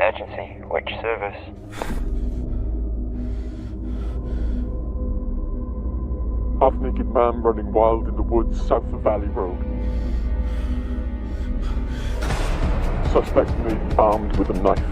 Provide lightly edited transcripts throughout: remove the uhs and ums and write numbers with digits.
Emergency, which service? Half-naked man running wild in the woods south of Valley Road. Suspect may be armed with a knife.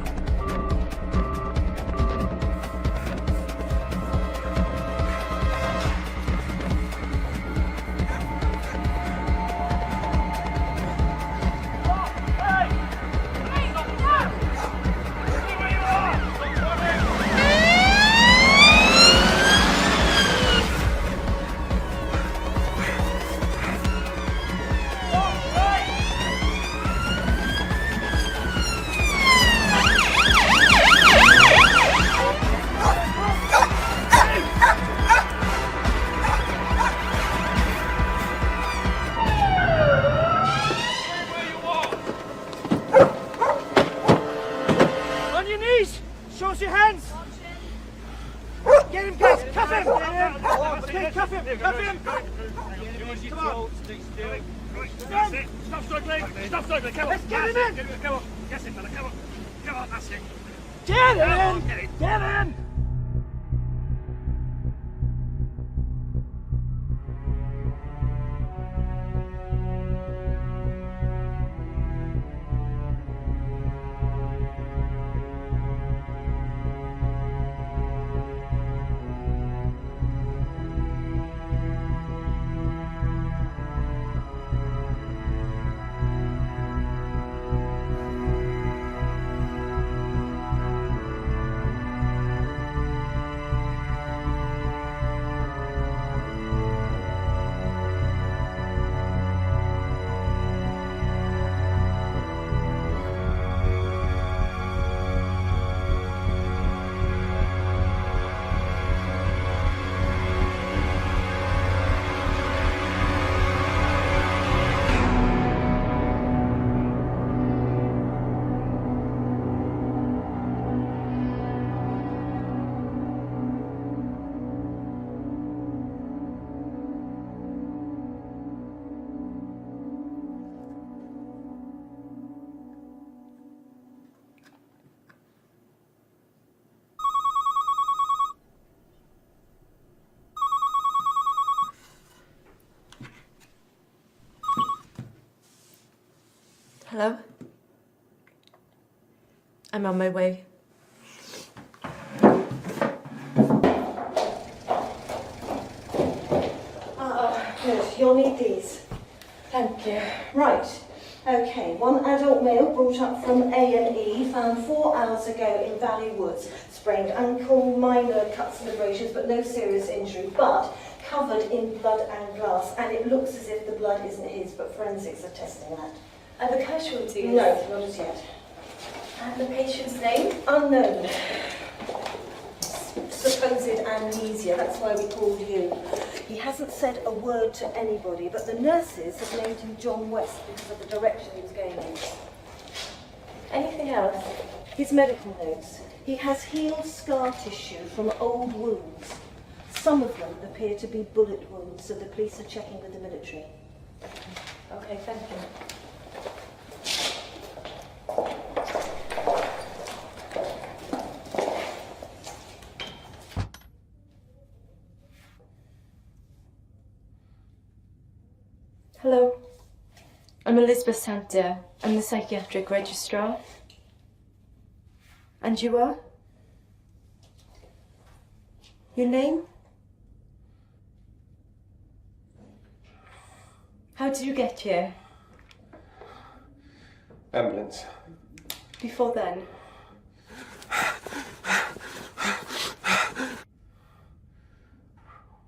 Hello? I'm on my way. Good. You'll need these. Thank you. Right. Okay. One adult male brought up from A&E, found 4 hours ago in Valley Woods. Sprained ankle, minor cuts and abrasions, but no serious injury. But covered in blood and glass, and it looks as if the blood isn't his, but forensics are testing that. Are the casualties? No, not as yet. And the patient's name? Unknown. Supposed amnesia, that's why we called you. He hasn't said a word to anybody, but the nurses have named him John West because of the direction he was going in. Anything else? His medical notes. He has healed scar tissue from old wounds. Some of them appear to be bullet wounds, so the police are checking with the military. Okay, thank you. Hello. I'm Elizabeth Santa. I'm the psychiatric registrar. And you are? Your name? How did you get here? Ambulance. Before then?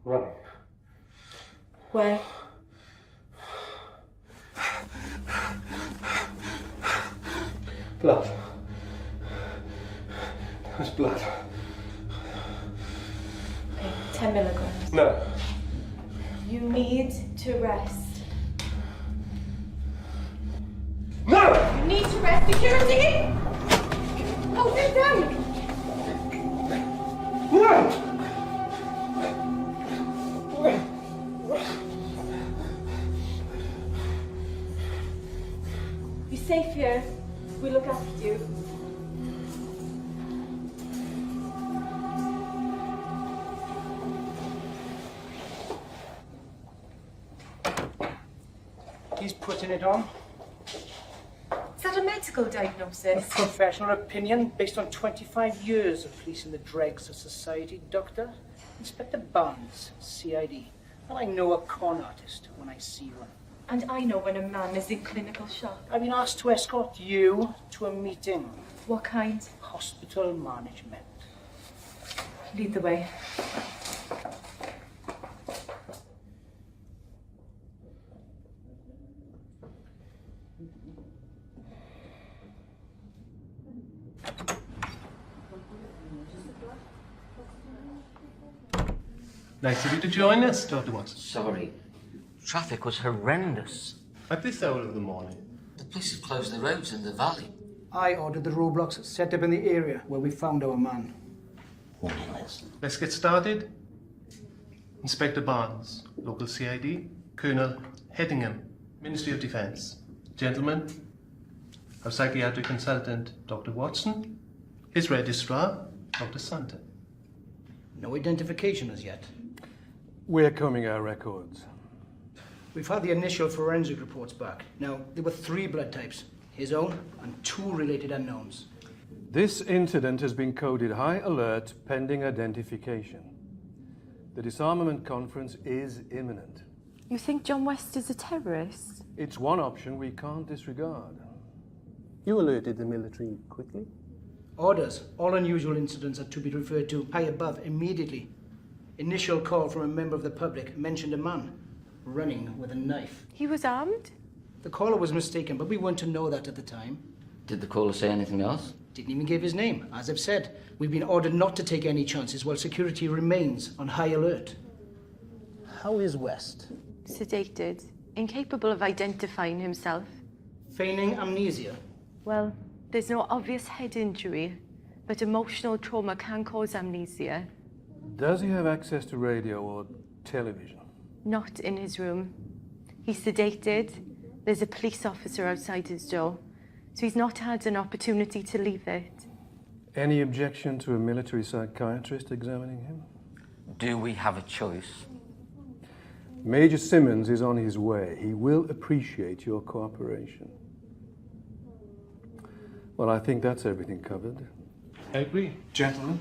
Running. Where? Blood. There's blood. Okay, 10 milligrams. No. You need to rest. No! You need to rest. Security! Hold it down! No! You're safe here. We look after you. He's putting it on. Is that a medical A diagnosis? professional opinion based on 25 years of policing the dregs of society, Doctor. Inspector Barnes, CID. And I know a con artist when I see one. And I know when a man is in clinical shock. I've been asked to escort you to a meeting. What kind? Hospital management. Lead the way. Nice of you to join us, Dr. Watson. Sorry. Traffic was horrendous. At this hour of the morning. The police have closed the roads in the valley. I ordered the roadblocks set up in the area where we found our man. Let's get started. Inspector Barnes, local CID. Colonel Headingham, Ministry of Defence. Gentlemen, our psychiatric consultant, Dr. Watson. His registrar, Dr. Santa. No identification as yet. We're combing our records. We've had the initial forensic reports back. Now, there were 3 blood types. His own and 2 related unknowns. This incident has been coded high alert pending identification. The disarmament conference is imminent. You think John West is a terrorist? It's one option we can't disregard. You alerted the military quickly? Orders. All unusual incidents are to be referred to high above immediately. Initial call from a member of the public mentioned a man running with a knife. He was armed? The caller was mistaken, but we weren't to know that at the time. Did the caller say anything else? Didn't even give his name. As I've said, we've been ordered not to take any chances while security remains on high alert. How is West? Sedated, incapable of identifying himself. Feigning amnesia. Well, there's no obvious head injury, but emotional trauma can cause amnesia. Does he have access to radio or television? Not in his room. He's sedated. There's a police officer outside his door, so he's not had an opportunity to leave it. Any objection to a military psychiatrist examining him? Do we have a choice? Major Simmons is on his way. He will appreciate your cooperation. Well, I think that's everything covered. I agree. Gentlemen.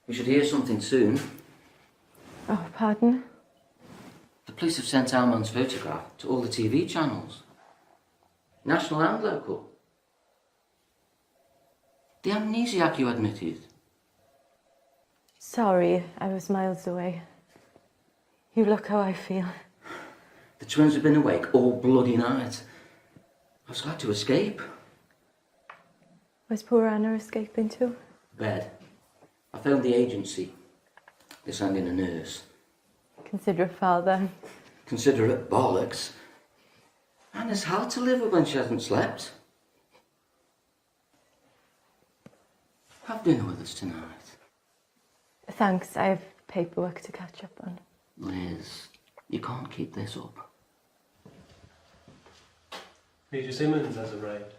We should hear something soon. Oh, pardon? The police have sent our man's photograph to all the TV channels. National and local. The amnesiac you admitted. Sorry, I was miles away. You look how I feel. The twins have been awake all bloody night. I was glad to escape. Where's poor Anna escaping to? Bed. I phoned the agency. They're sending a nurse. Considerate father. Considerate bollocks. Anna's hard to live with when she hasn't slept. Have dinner with us tonight. Thanks, I have paperwork to catch up on. Liz, you can't keep this up. Major Simmons has arrived.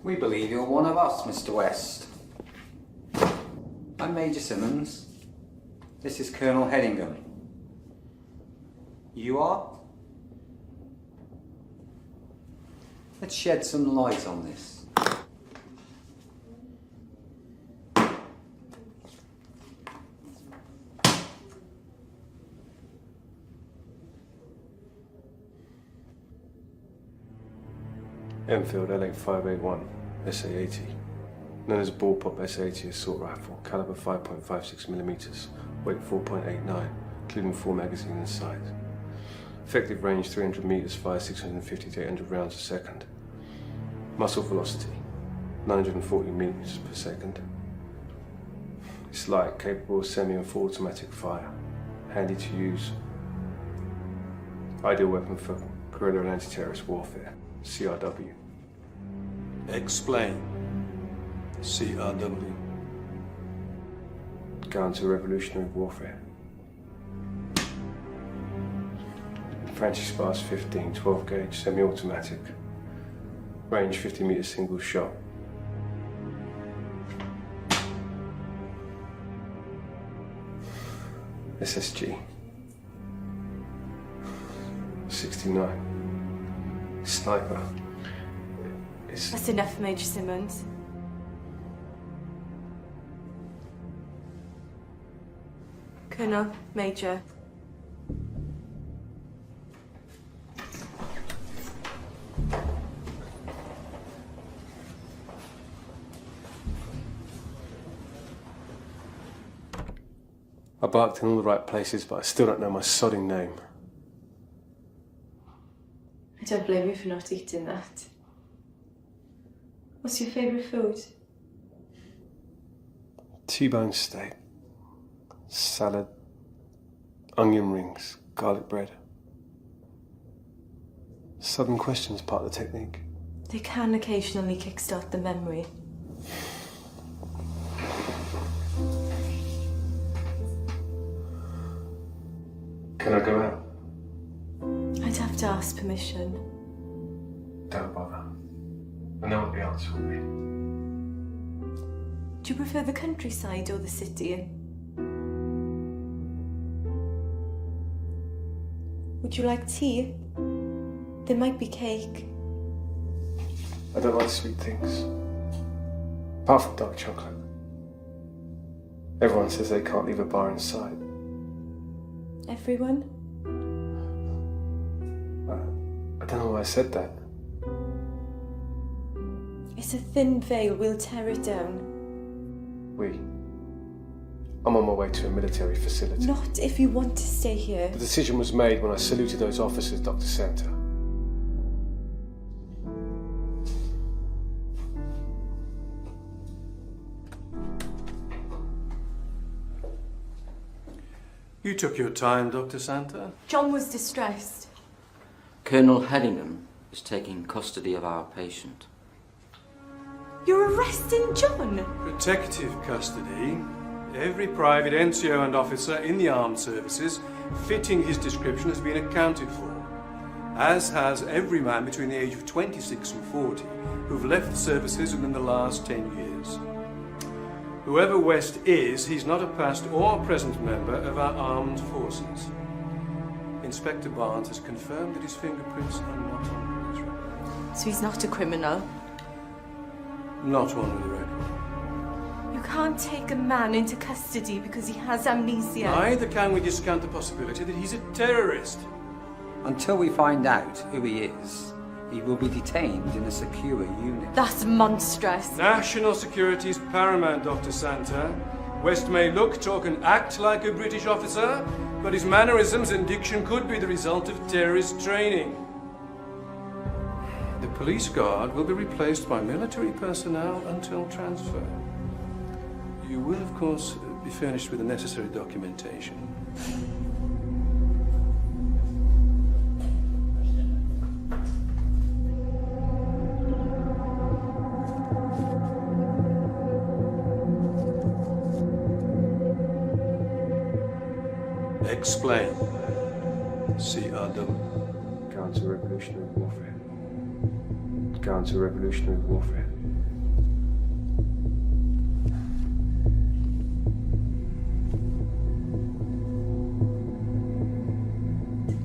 We believe you're one of us, Mr. West. I'm Major Simmons. This is Colonel Headingham. You are? Let's shed some light on this. Enfield LA581, SA-80. Known as Bullpup SA-80 assault rifle, caliber 5.56mm, weight 4.89, including 4 magazines inside. Effective range 300 meters, fire 650 to 800 rounds a second. Muzzle velocity 940 meters per second. It's light, capable of semi and full automatic fire. Handy to use. Ideal weapon for guerrilla and anti-terrorist warfare. CRW. Explain. CRW. Counter-revolutionary warfare. Francis Bars 15, 12 gauge, semi-automatic. Range 50 meters, single shot. SSG. 69. Sniper. That's enough, Major Simmons. Colonel, Major. I barked in all the right places, but I still don't know my sodding name. I don't blame you for not eating that. What's your favourite food? T-bone steak, salad, onion rings, garlic bread. Sudden questions part of the technique. They can occasionally kickstart the memory. Can I go out? I'd have to ask permission. Don't bother. I know what the answer will be. Do you prefer the countryside or the city? Would you like tea? There might be cake. I don't like sweet things. Apart from dark chocolate. Everyone says they can't leave a bar in sight. Everyone? I don't know why I said that. It's a thin veil, we'll tear it down. I'm on my way to a military facility. Not if you want to stay here. The decision was made when I saluted those officers, Dr. Santa. You took your time, Dr. Santa. John was distressed. Colonel Hedingham is taking custody of our patient. You're arresting John? Protective custody. Every private, NCO and officer in the armed services fitting his description has been accounted for, as has every man between the age of 26 and 40 who've left the services within the last 10 years. Whoever West is, he's not a past or present member of our armed forces. Inspector Barnes has confirmed that his fingerprints are not on his record. So he's not a criminal? Not one with a record. You can't take a man into custody because he has amnesia. Neither can we discount the possibility that he's a terrorist. Until we find out who he is, he will be detained in a secure unit. That's monstrous. National security is paramount, Dr. Santa. West may look, talk and act like a British officer, but his mannerisms and diction could be the result of terrorist training. The police guard will be replaced by military personnel until transfer. You will, of course, be furnished with the necessary documentation. Explain. CRW. Counter-revolutionary warfare. Counter-revolutionary warfare.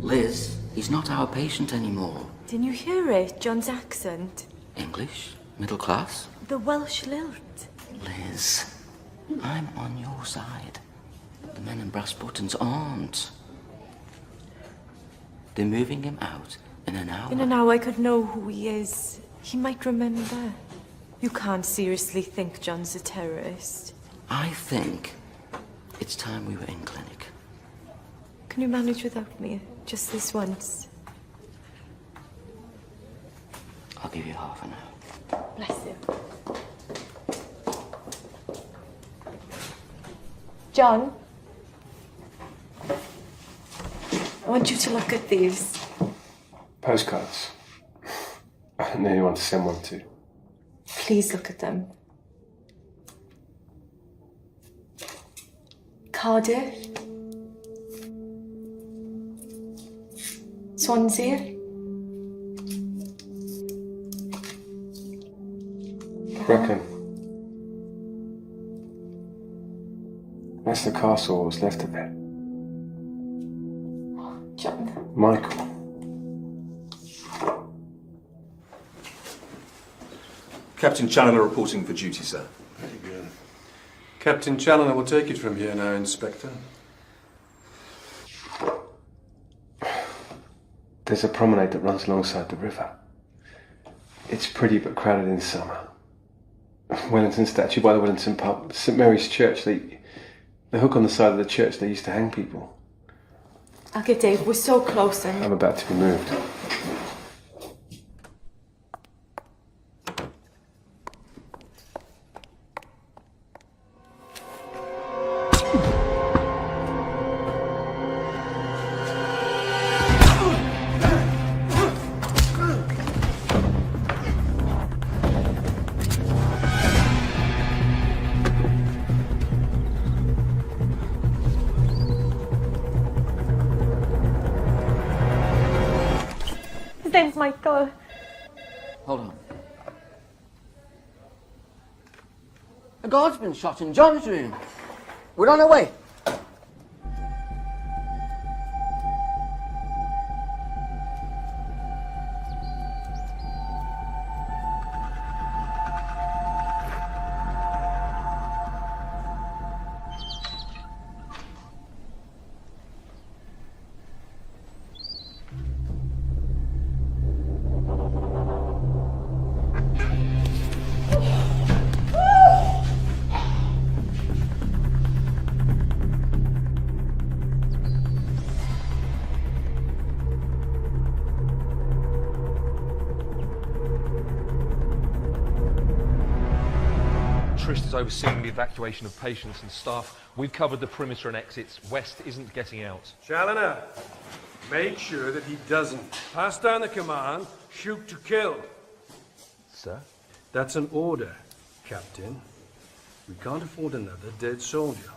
Liz, he's not our patient anymore. Didn't you hear it? John's accent. English? Middle class? The Welsh lilt. Liz, I'm on your side. The men in brass buttons aren't. They're moving him out in an hour. In an hour I could know who he is. He might remember. You can't seriously think John's a terrorist. I think it's time we were in clinic. Can you manage without me? Just this once? I'll give you half an hour. Bless you. John, I want you to look at these. Postcards. I don't know who you want to send one to. Please look at them. Cardiff. Swansea. Brecon. That's the castle, what's left of it. John. Michael. Captain Challoner reporting for duty, sir. Very good. Captain Challoner will take it from here now, Inspector. There's a promenade that runs alongside the river. It's pretty but crowded in summer. Wellington statue by the Wellington pub, St Mary's Church, the hook on the side of the church they used to hang people. Okay, Dave, we're so close and... I'm about to be moved. His name's Michael. Hold on. A guard's been shot in John's room. We're on our way. Trist is overseeing the evacuation of patients and staff. We've covered the perimeter and exits. West isn't getting out. Challoner, make sure that he doesn't. Pass down the command, shoot to kill. Sir? That's an order, Captain. We can't afford another dead soldier.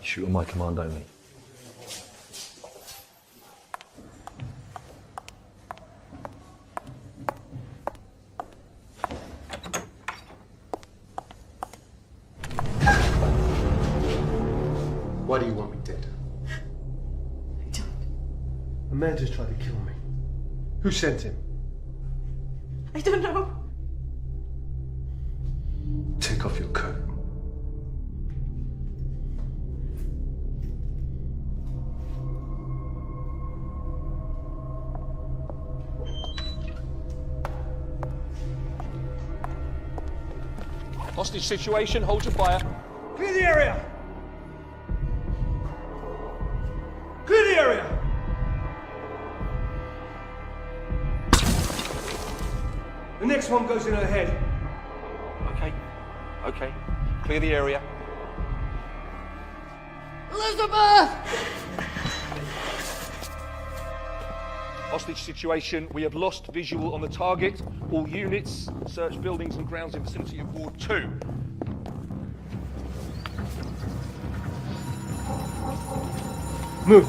Shoot on my command only. Why do you want me dead? I don't. A man just tried to kill me. Who sent him? I don't know. Take off your coat. Hostage situation, hold your fire. Clear the area! Clear the area! The next one goes in ahead. Okay. Clear the area. Elizabeth! Hostage situation, we have lost visual on the target. All units, search buildings and grounds in vicinity of Ward 2. Move.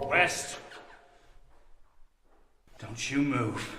West. Don't you move.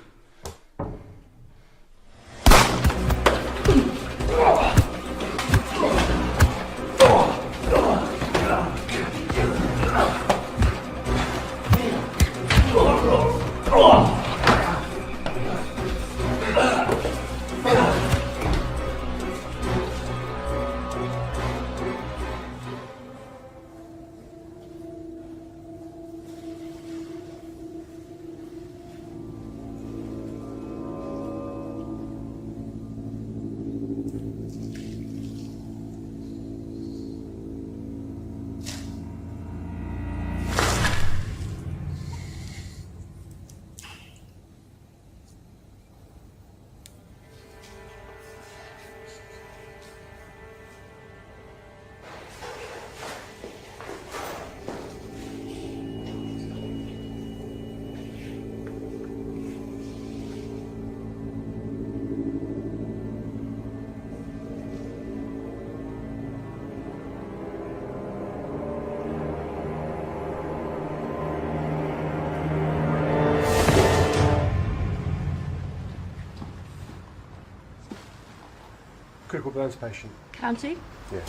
Critical burns patient. County? Yeah.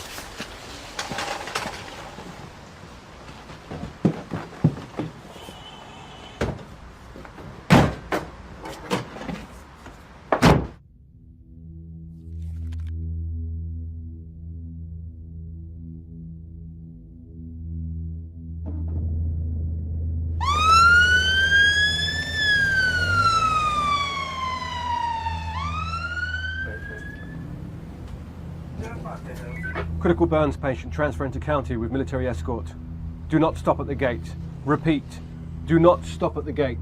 Critical burns patient transferring to county with military escort. Do not stop at the gate. Repeat, do not stop at the gate.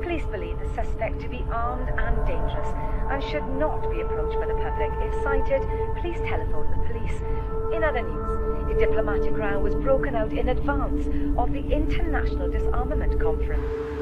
Police believe the suspect to be armed and dangerous and should not be approached by the public. If sighted, please telephone the police. In other news, a diplomatic row was broken out in advance of the International Disarmament Conference.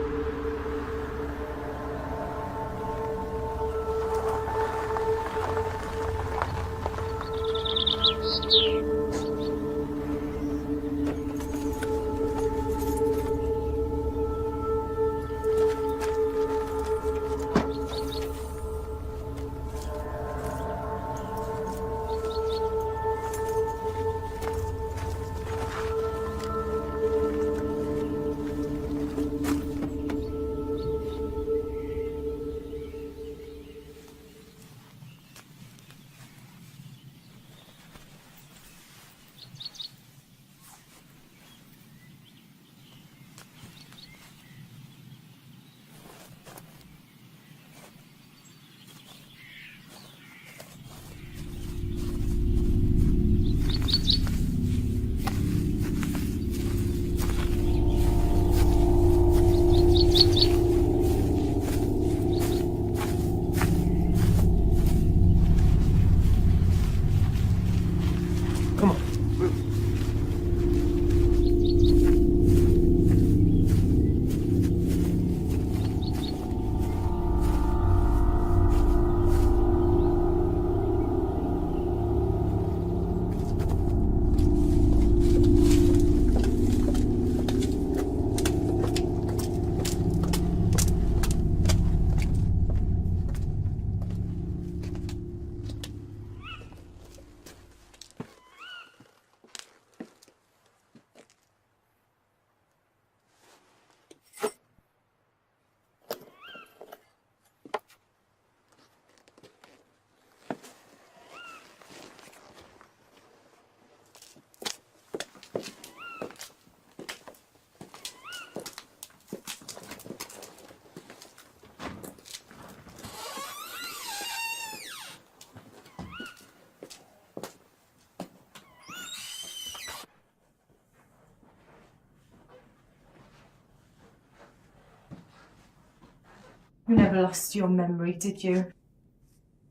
You never lost your memory, did you?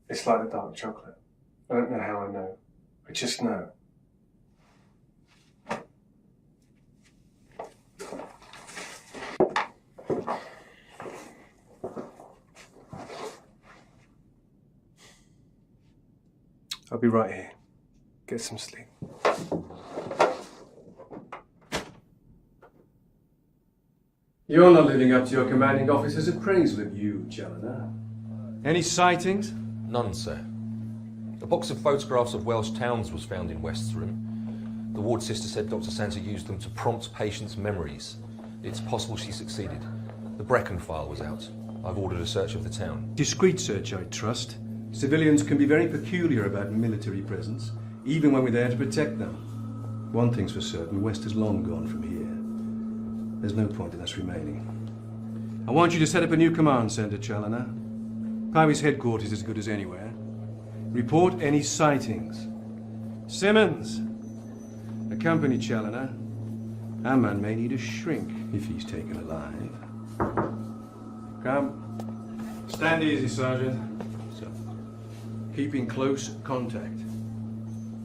It's like the dark chocolate. I don't know how I know. I just know. I'll be right here. Get some sleep. You're not living up to your commanding officer's appraisal of you, Challoner. Any sightings? None, sir. A box of photographs of Welsh towns was found in West's room. The ward sister said Dr. Santa used them to prompt patients' memories. It's possible she succeeded. The Brecon file was out. I've ordered a search of the town. Discreet search, I trust. Civilians can be very peculiar about military presence, even when we're there to protect them. One thing's for certain, West is long gone from here. There's no point in us remaining. I want you to set up a new command centre, Challoner. Powys headquarters is as good as anywhere. Report any sightings. Simmons, accompany Challoner. Our man may need a shrink if he's taken alive. Come. Stand easy, Sergeant. So, keep in close contact.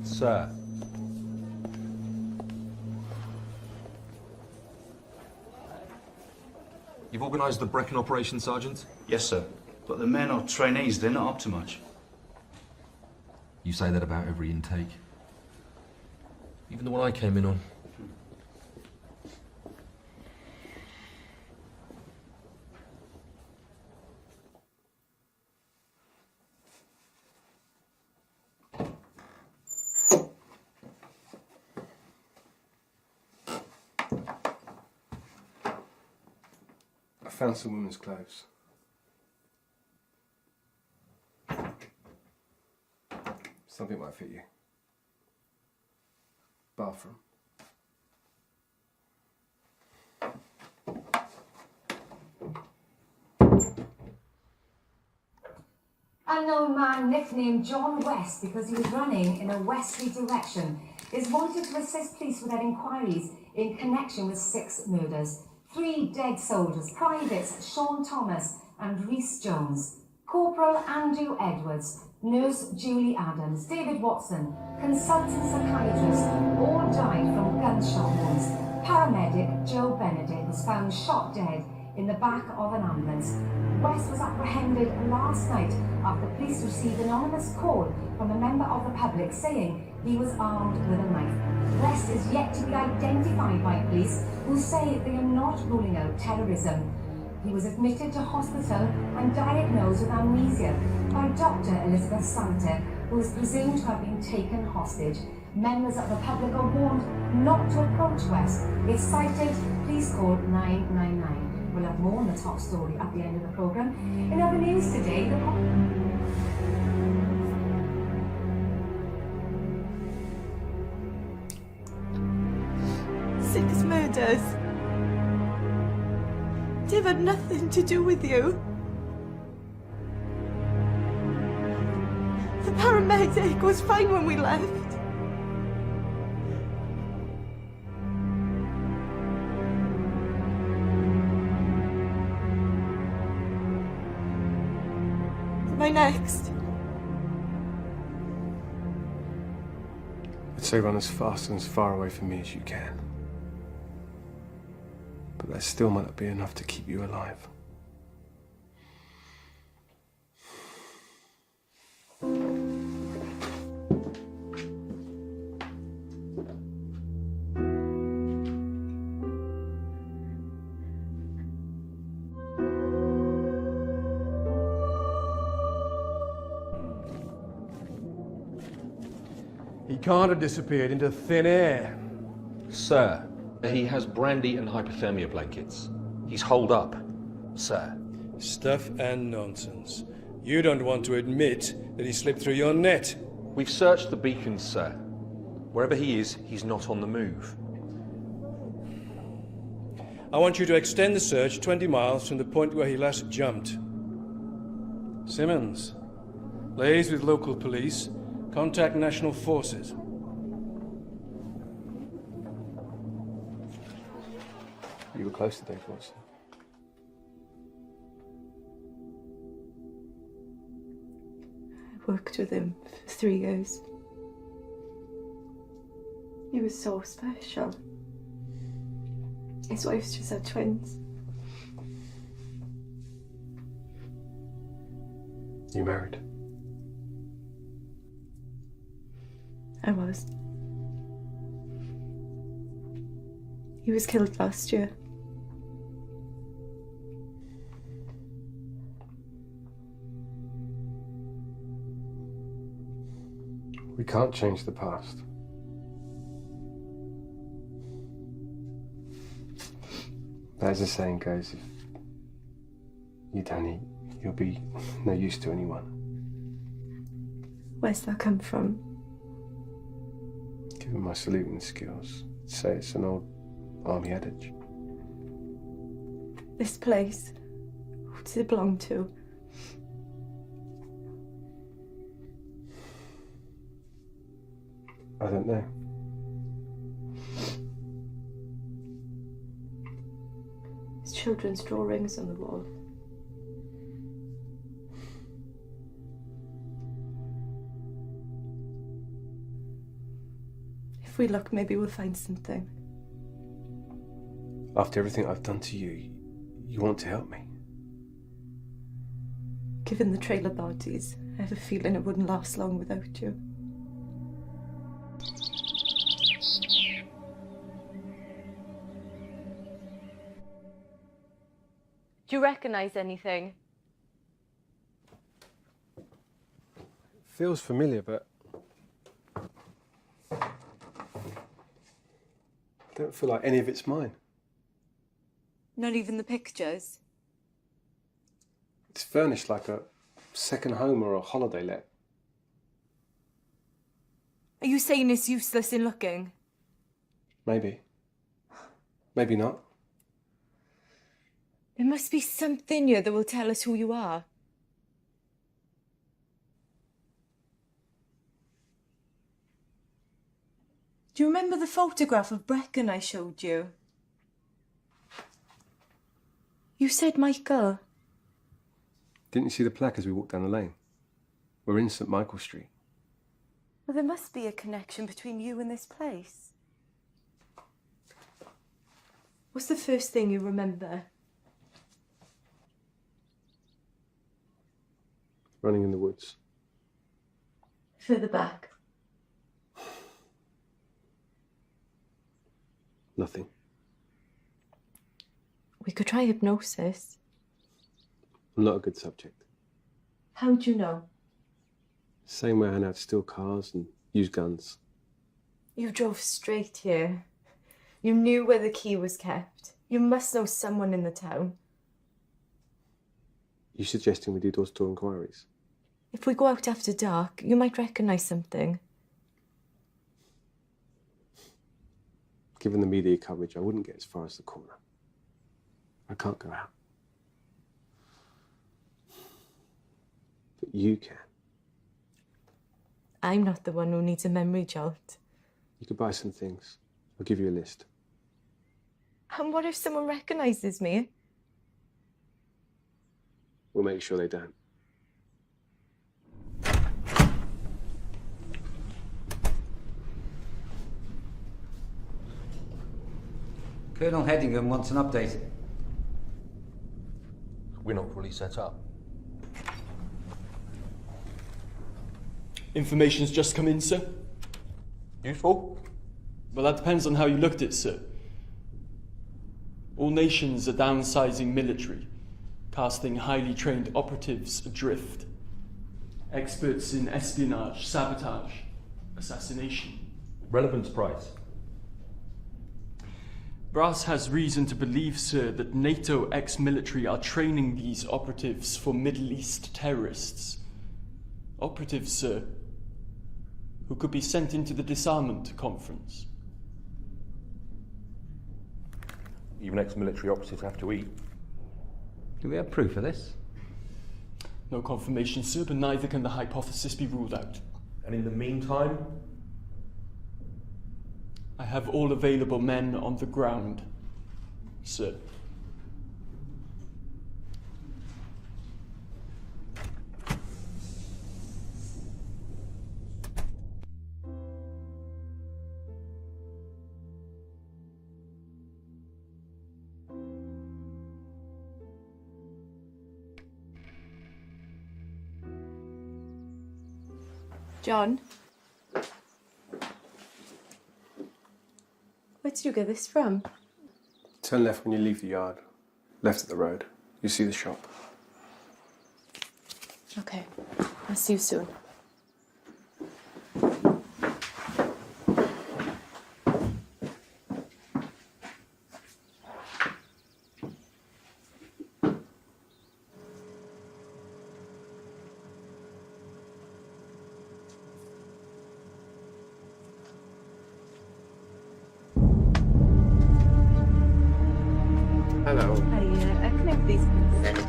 Sir. You've organised the Brecon operation, Sergeant? Yes, sir. But the men are trainees, they're not up to much. You say that about every intake. Even the one I came in on. I found some women's clothes. Something might fit you. Bathroom. Unknown man nicknamed John West because he was running in a westerly direction is wanted to assist police with their inquiries in connection with 6 murders. 3 dead soldiers, privates Sean Thomas and Rhys Jones, Corporal Andrew Edwards, Nurse Julie Adams, David Watson, consultant psychiatrist, all died from gunshot wounds. Paramedic Joe Benedict was found shot dead in the back of an ambulance. West was apprehended last night after police received an anonymous call from a member of the public saying he was armed with a knife. West is yet to be identified by police, who say they are not ruling out terrorism. He was admitted to hospital and diagnosed with amnesia by Dr. Elizabeth Santa, who is presumed to have been taken hostage. Members of the public are warned not to approach West. If cited, please call 999. We'll have more on the top story at the end of the programme. In other news today, 6 murders. They've had nothing to do with you. The paramedic was fine when we left. Am I next? I'd say run as fast and as far away from me as you can. But that still might not be enough to keep you alive. He can't have disappeared into thin air. Sir, he has brandy and hypothermia blankets. He's holed up, sir. Stuff and nonsense. You don't want to admit that he slipped through your net. We've searched the beacons, sir. Wherever he is, he's not on the move. I want you to extend the search 20 miles from the point where he last jumped. Simmons, liaise with local police. Contact national forces. You were close to Dave Watson. I Worked with him for 3 years. He was so special. His wife's just had twins. You married? I was. He was killed last year. We can't change the past. But as the saying goes, if you don't eat, you'll be no use to anyone. Where's that come from? Given my saluting skills, I'd say it's an old army adage. This place, who does it belong to? I don't know. There's children's drawings on the wall. If we look, maybe we'll find something. After everything I've done to you, you want to help me? Given the trailer bodies, I have a feeling it wouldn't last long without you. Do you recognise anything? Feels familiar, but I don't feel like any of it's mine. Not even the pictures? It's furnished like a second home or a holiday let. Are you saying it's useless in looking? Maybe. Maybe not. There must be something here that will tell us who you are. Do you remember the photograph of Brecon I showed you? You said Michael. Didn't you see the plaque as we walked down the lane? We're in St. Michael Street. Well, there must be a connection between you and this place. What's the first thing you remember? Running in the woods. Further back. Nothing. We could try hypnosis. I'm not a good subject. How do you know? Same way I know how to steal cars and use guns. You drove straight here. You knew where the key was kept. You must know someone in the town. You suggesting we do door-to-door inquiries? If we go out after dark, you might recognise something. Given the media coverage, I wouldn't get as far as the corner. I can't go out. But you can. I'm not the one who needs a memory jolt. You could buy some things. I'll give you a list. And what if someone recognises me? We'll make sure they don't. Colonel Headingham wants an update. We're not fully set up. Information's just come in, sir. Useful? Well, that depends on how you looked at it, sir. All nations are downsizing military, casting highly trained operatives adrift. Experts in espionage, sabotage, assassination. Relevance price. Brass has reason to believe, sir, that NATO ex-military are training these operatives for Middle East terrorists. Operatives, sir, who could be sent into the disarmament conference. Even ex-military operatives have to eat. Do we have proof of this? No confirmation, sir, but neither can the hypothesis be ruled out. And in the meantime? I have all available men on the ground, sir. John? Where did you get this from? Turn left when you leave the yard. Left at the road. You see the shop. Okay, I'll see you soon. Hello. Hi, can I have these, please?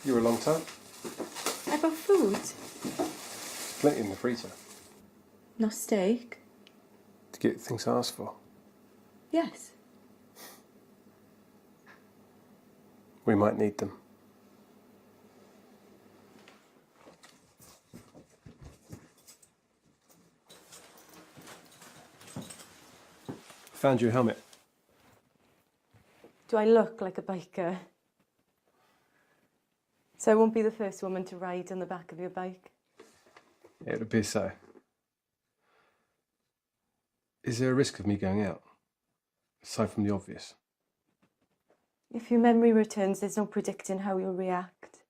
You were a long time. I bought food. Plenty in the freezer. No steak? To get things I asked for. Yes. We might need them. Found your helmet. Do I look like a biker? So I won't be the first woman to ride on the back of your bike? It would appear so. Is there a risk of me going out? Aside from the obvious. If your memory returns, there's no predicting how you'll react.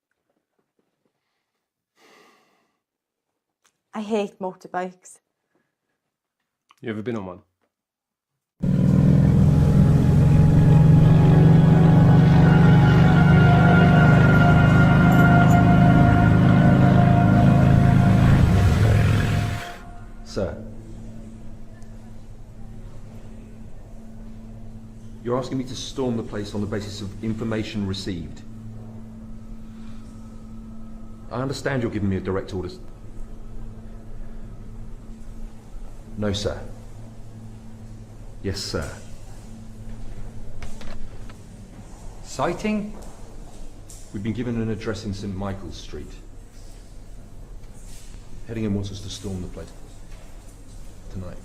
I hate motorbikes. You ever been on one? Sir, you're asking me to storm the place on the basis of information received. I understand you're giving me a direct order. No, sir. Yes, sir. Sighting? We've been given an address in St. Michael's Street. Headingham wants us to storm the place tonight.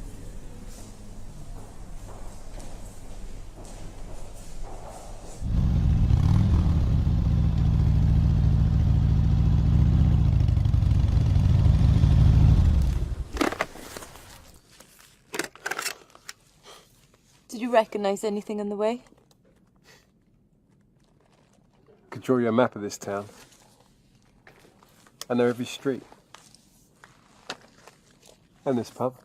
Did you recognise anything on the way? Could draw you a map of this town. I know every street. And this pub.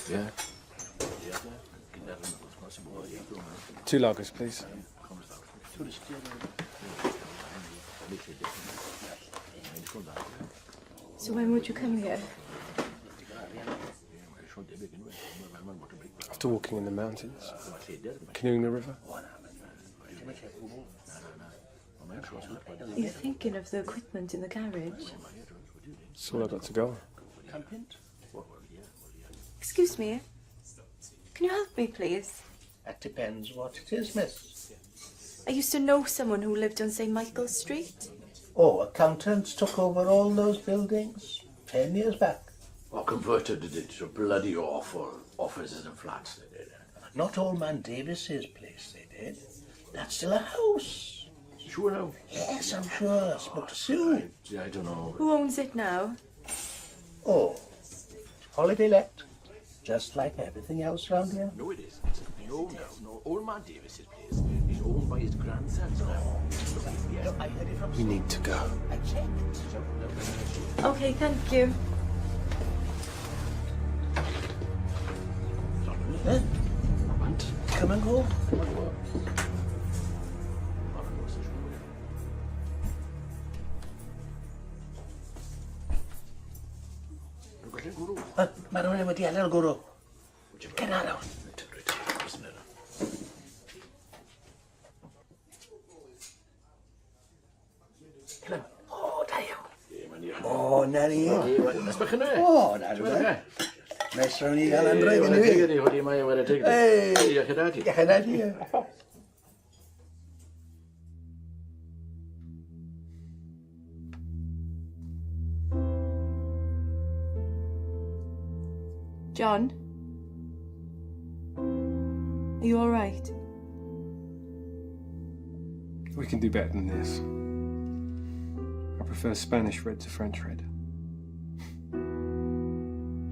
Yeah. 2 lagers, please. So when would you come here? After walking in the mountains, canoeing the river. Are you thinking of the equipment in the garage? That's all I got to go on. Excuse me. Can you help me, please? That depends what it is, miss. I used to know someone who lived on St. Michael's Street. Oh, accountants took over all those buildings 10 years back. Or converted it into bloody awful offices and flats, they did. Not Old Man Davis's place, they did. That's still a house. Sure now? Yes, I'm sure. I spoke to Sue. I don't know. Who owns it now? Oh, holiday let. Just like everything else around here. No, it isn't. No. Old Man Davis's place is owned by his grandsons now. Yes, I heard it from. We need to go. I checked. Okay, thank you. Come and go. Mae'r rhywun wedi adael gwrw. Cyna nawr. O, da iawn. O, na ni. Nes bych yna? O, na rhywun. Nes rhawn ni gael androedd yn i fi. Hwdi mae wedi tig. Diolch yn adi. Diolch yn adi. John? Are you all right? We can do better than this. I prefer Spanish red to French red.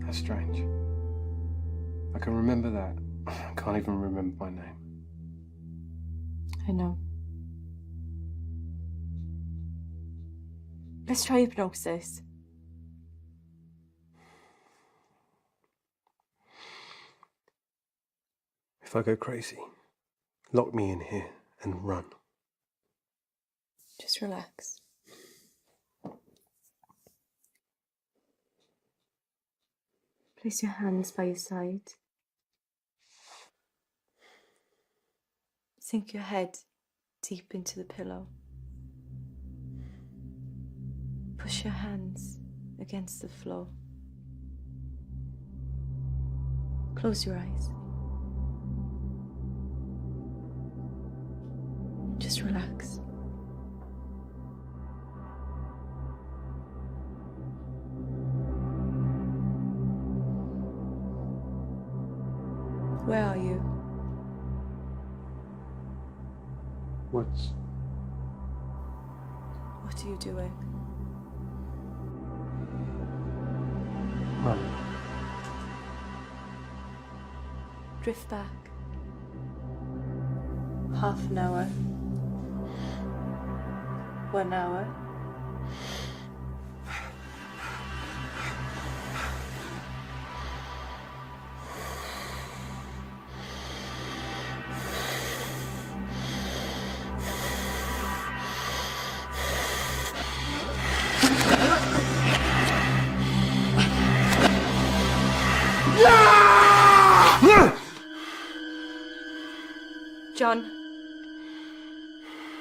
How strange. I can remember that. I can't even remember my name. I know. Let's try hypnosis. If I go crazy, lock me in here and run. Just relax. Place your hands by your side. Sink your head deep into the pillow. Push your hands against the floor. Close your eyes. Just relax. Where are you? What are you doing? Run. Drift back. Half an hour. 1 hour. John,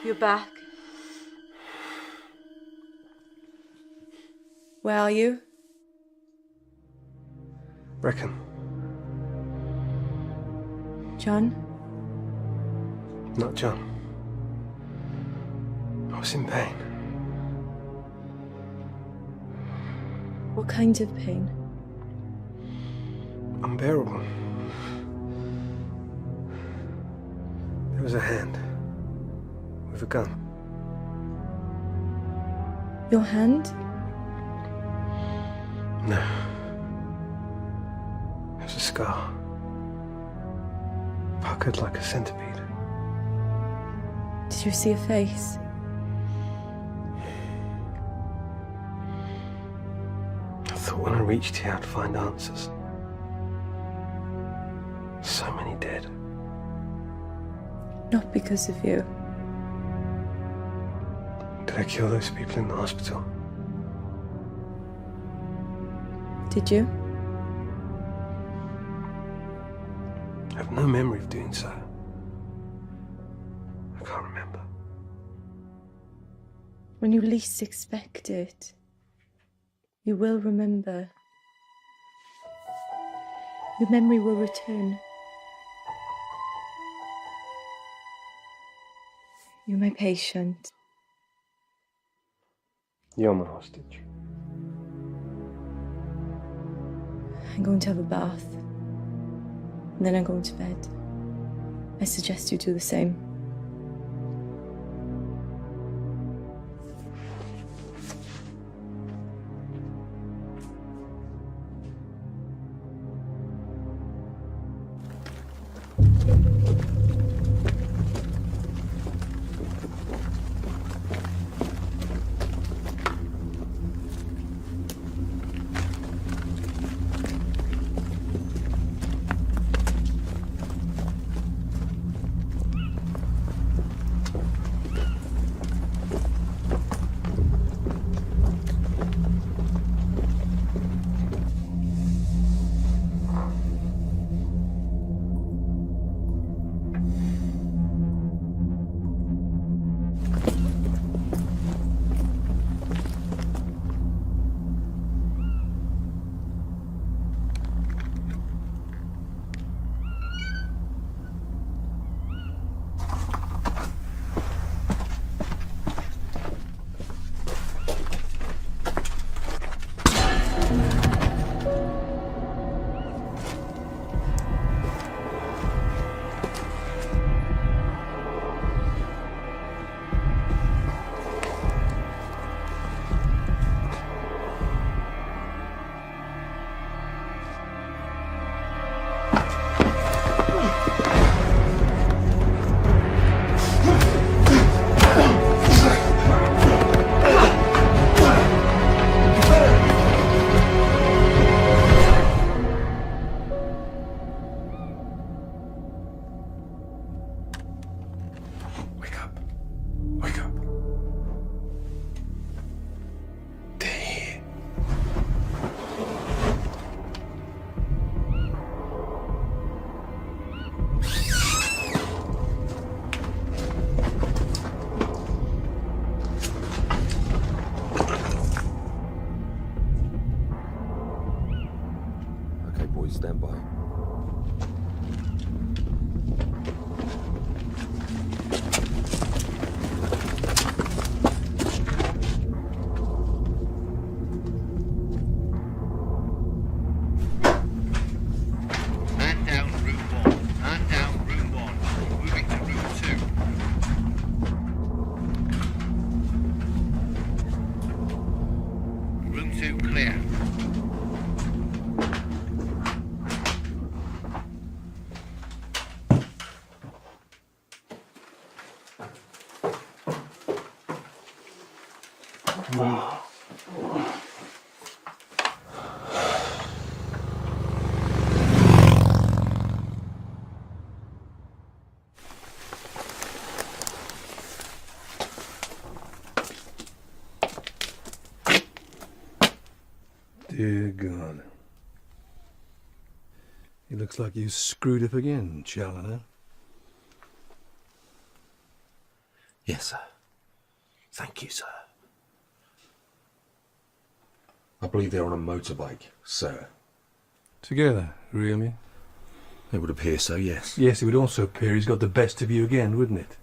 you're back. Where are you? Reckon. John? Not John. I was in pain. What kind of pain? Unbearable. There was a hand with a gun. Your hand? No. It was a scar. Puckered like a centipede. Did you see a face? I thought when I reached here I'd find answers. So many dead. Not because of you. Did I kill those people in the hospital? Did you? I have no memory of doing so. I can't remember. When you least expect it, you will remember. Your memory will return. You're my patient. You're my hostage. I'm going to have a bath. And then I'm going to bed. I suggest you do the same. Stand by. Man down room 1. Man down room 1. Moving to room 2. Room 2 clear. Dear God. It looks like you screwed up again, Challoner. Yes, sir. Thank you, sir. I believe they're on a motorbike, sir. Together, really? It would appear so, yes. Yes, it would also appear he's got the best of you again, wouldn't it?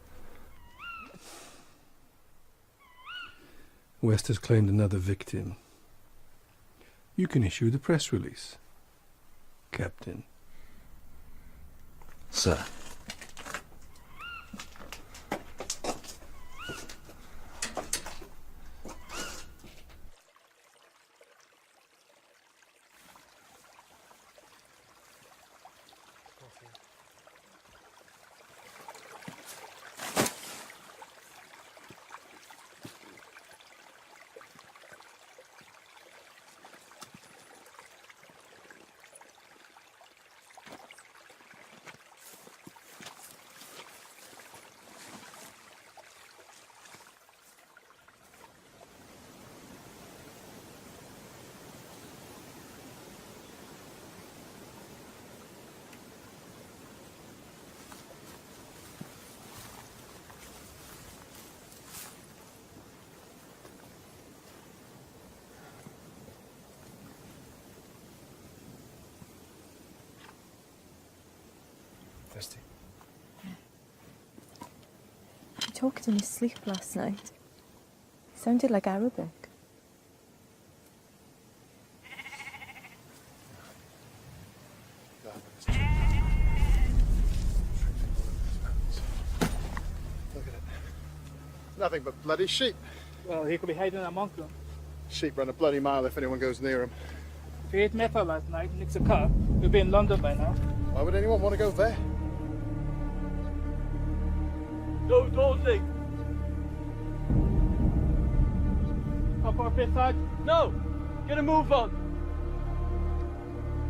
West has claimed another victim. You can issue the press release, Captain. Sir. He talked in his sleep last night. It sounded like Arabic. Nothing but bloody sheep. Well, he could be hiding amongst them. Sheep run a bloody mile if anyone goes near them. If he ate metal last night and nicks a car, he'll be in London by now. Why would anyone want to go there? No, Dawsley! Up our fifth side? No! Get a move on!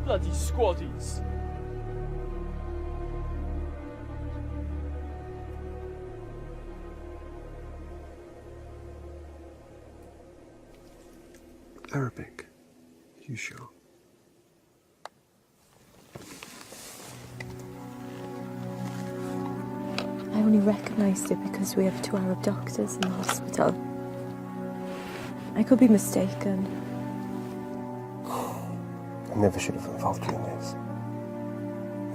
Bloody squaddies. Arabic. You sure? I only recognised it because we have 2 Arab doctors in the hospital. I could be mistaken. I never should have involved you in this.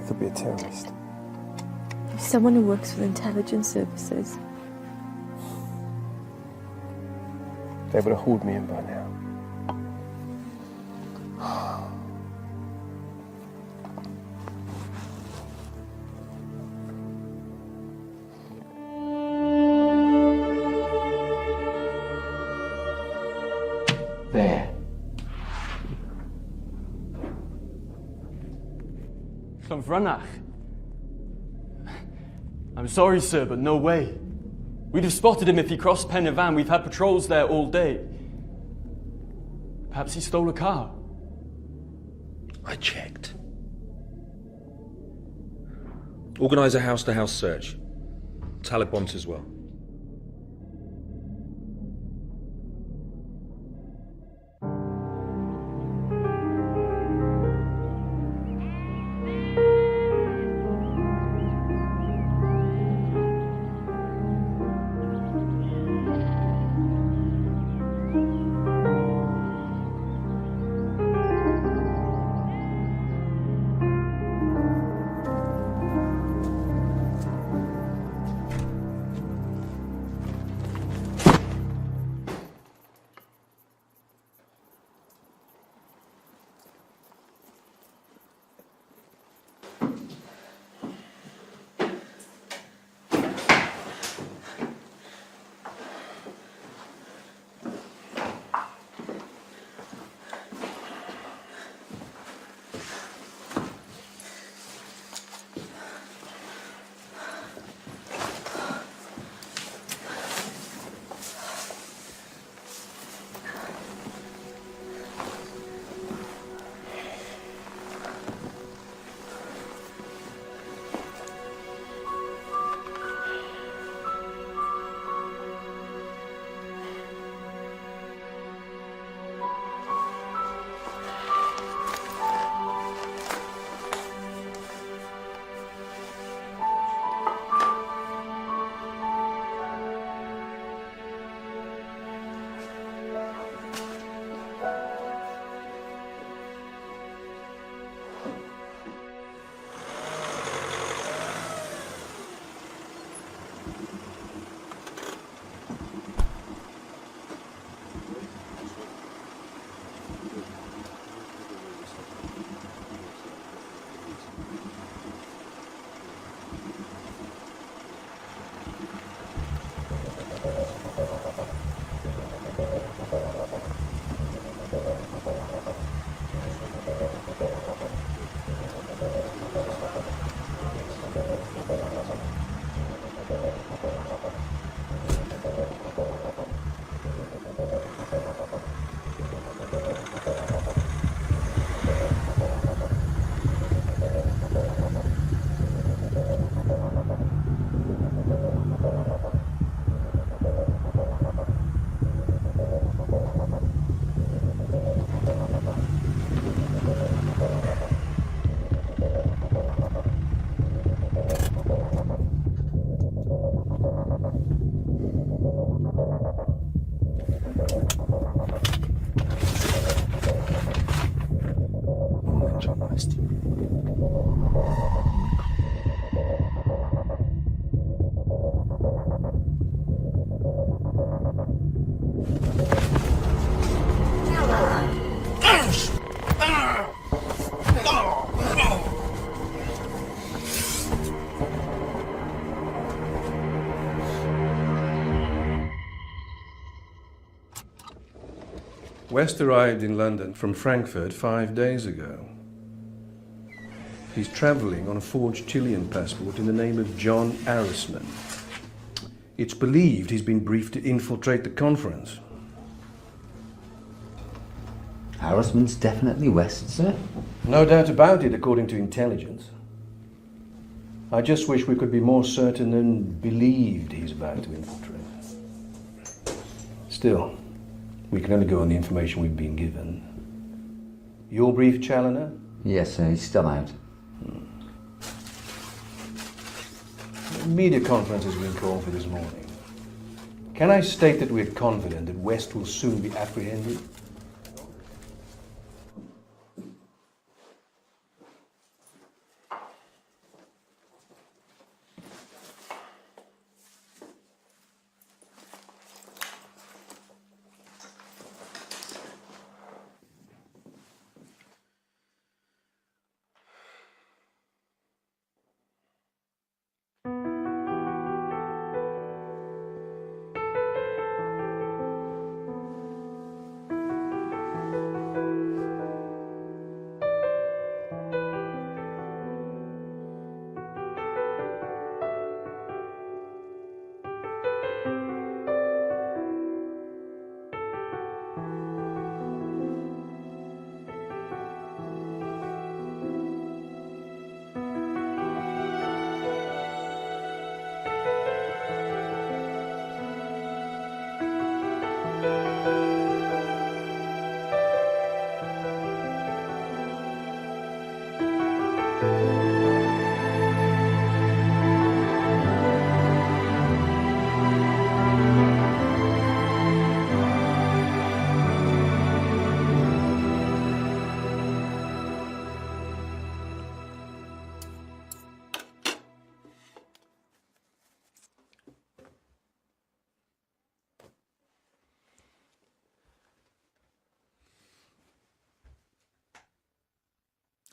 I could be a terrorist. If someone who works for the intelligence services. They would have hauled me in by now. There. From Vranach. I'm sorry, sir, but no way. We'd have spotted him if he crossed Pen y Fan. We've had patrols there all day. Perhaps he stole a car. I checked. Organise a house-to-house search. Talib wants as well. West arrived in London from Frankfurt 5 days ago. He's travelling on a forged Chilean passport in the name of John Arrisman. It's believed he's been briefed to infiltrate the conference. Arrisman's definitely West, sir? No doubt about it, according to intelligence. I just wish we could be more certain and believed he's about to infiltrate. Still, we can only go on the information we've been given. Your brief, Challoner? Yes, sir, he's still out. A media conference has been called for this morning. Can I state that we're confident that West will soon be apprehended?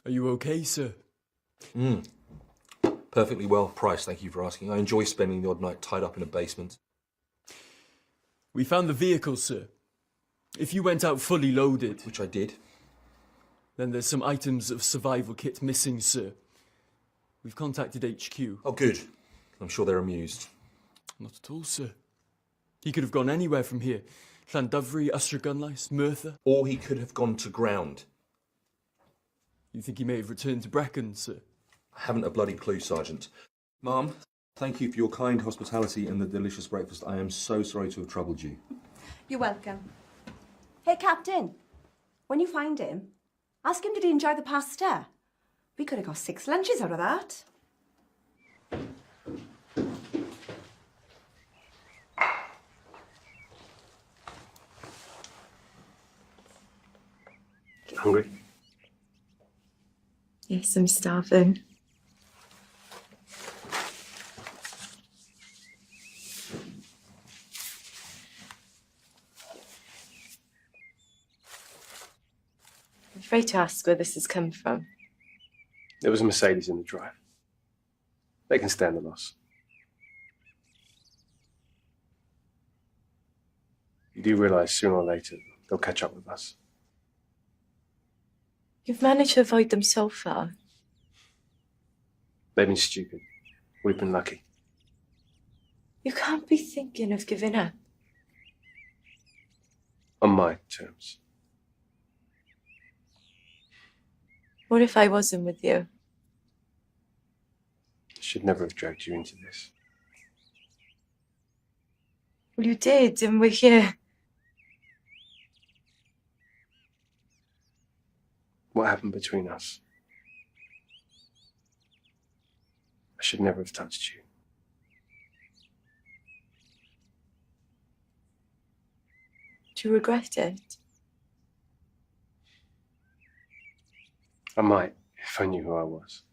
Are you okay, sir? Perfectly well priced, thank you for asking. I enjoy spending the odd night tied up in a basement. We found the vehicle, sir. If you went out fully loaded... Which I did. Then there's some items of survival kit missing, sir. We've contacted HQ. Oh, good. I'm sure they're amused. Not at all, sir. He could have gone anywhere from here. Llanddyfri, Ystrad, Merthyr. Or he could have gone to ground. You think he may have returned to Brecon, sir? I haven't a bloody clue, Sergeant. Ma'am, thank you for your kind hospitality and the delicious breakfast. I am so sorry to have troubled you. You're welcome. Hey, Captain, when you find him, ask him did he enjoy the pasta? We could have got 6 lunches out of that. Hungry? Yes, I'm starving. I'm afraid to ask where this has come from. There was a Mercedes in the drive. They can stand the loss. You do realise sooner or later they'll catch up with us. You've managed to avoid them so far. They've been stupid. We've been lucky. You can't be thinking of giving up. On my terms. What if I wasn't with you? I should never have dragged you into this. Well, you did, and we're here. What happened between us? I should never have touched you. Do you regret it? I might, if I knew who I was.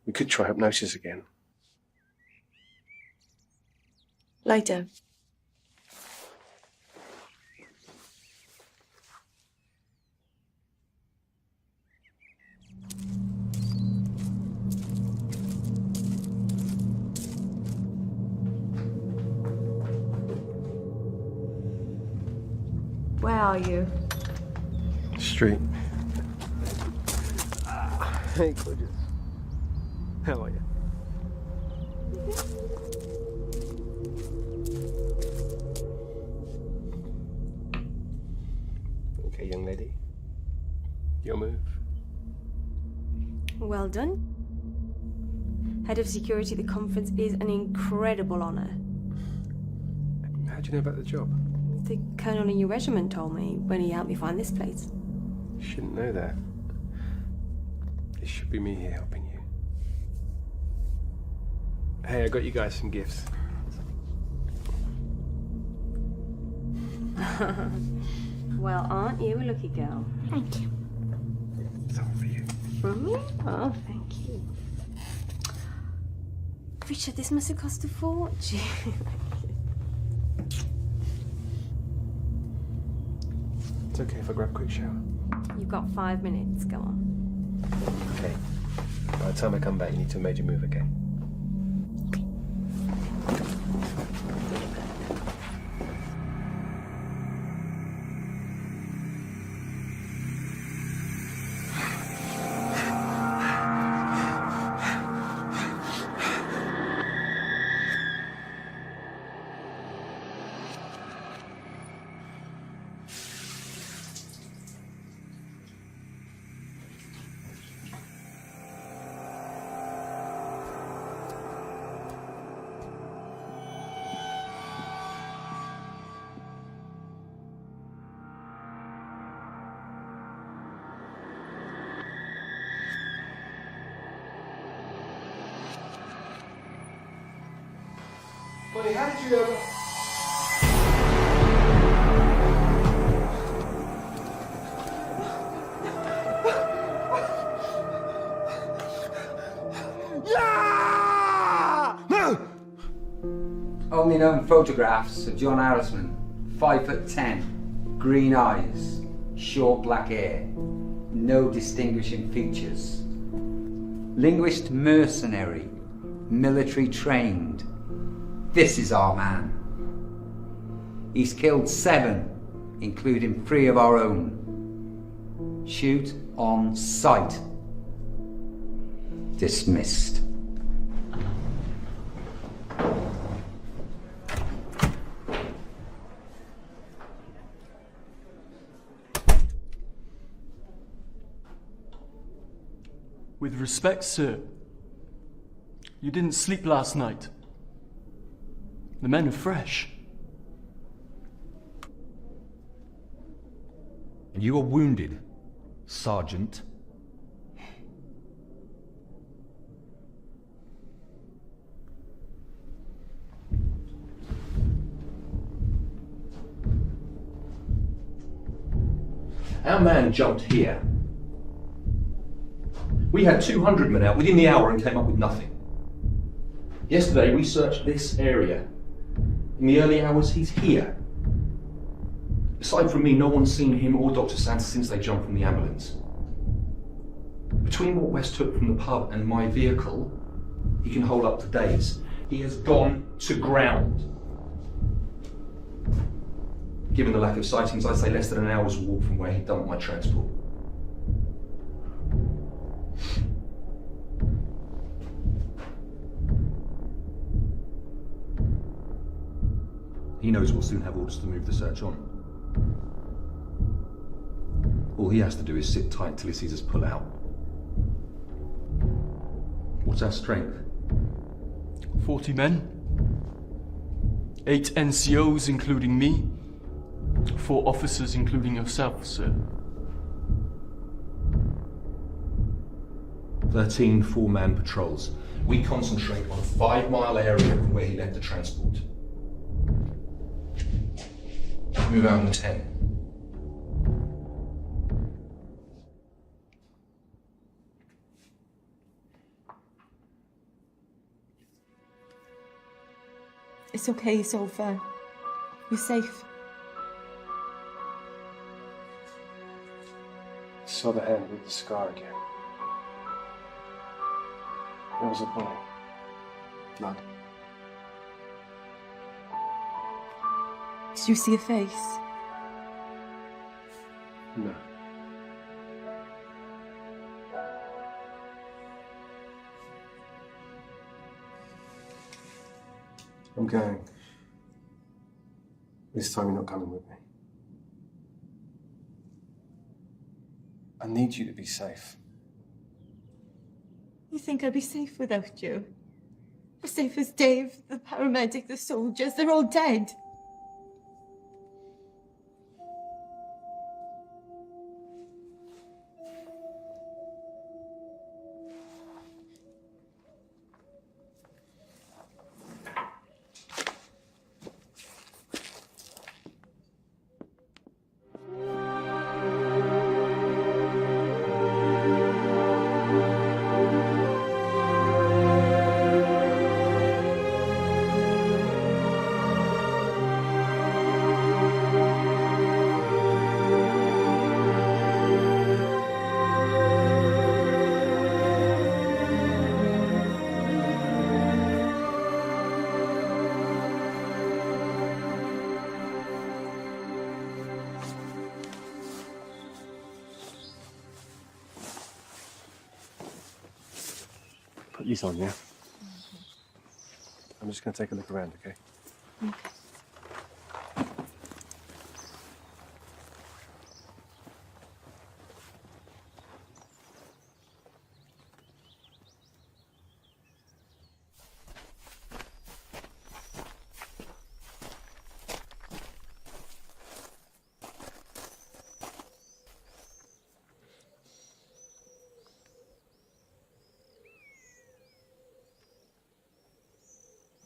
We could try hypnosis again. Lie down. Where are you? Street. Hey, gorgeous. How are you? Okay, young lady. Your move. Well done. Head of security at the conference is an incredible honour. How do you know about the job? The colonel in your regiment told me when he helped me find this place. You shouldn't know that. It should be me here helping you. Hey, I got you guys some gifts. Well, aren't you a lucky girl? Thank you. Something for you. From me? Oh, thank you. Richard, this must have cost a fortune. It's okay if I grab a quick shower. You've got 5 minutes, go on. Okay. By the time I come back, you need to have made your move, okay? Buddy, how did you ever... Only known photographs of John Harrisman, 5'10", green eyes, short black hair, no distinguishing features. Linguist mercenary, military trained. This is our man. He's killed 7, including 3 of our own. Shoot on sight. Dismissed. With respect, sir, you didn't sleep last night. The men are fresh. And you are wounded, Sergeant. Our man jumped here. We had 200 men out within the hour and came up with nothing. Yesterday we searched this area. In the early hours, he's here. Aside from me, no one's seen him or Dr. Santa since they jumped from the ambulance. Between what West took from the pub and my vehicle, he can hold up to days. He has gone to ground. Given the lack of sightings, I'd say less than an hour's walk from where he dumped my transport. He knows we'll soon have orders to move the search on. All he has to do is sit tight till he sees us pull out. What's our strength? 40 men. 8 NCOs, including me. 4 officers, including yourself, sir. 13 4-man patrols. We concentrate on a 5-mile area from where he left the transport. Move out in 10. It's okay, it's over. You're safe. Saw the hand with the scar again. There was a bullet. Blood. Did you see a face? No. I'm going. This time you're not coming with me. I need you to be safe. You think I'd be safe without you? As safe as Dave, the paramedic, the soldiers, they're all dead. Put these on, yeah? I'm just going to take a look around, okay? Okay.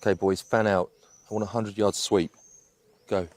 Okay, boys, fan out. I want a 100-yard sweep. Go.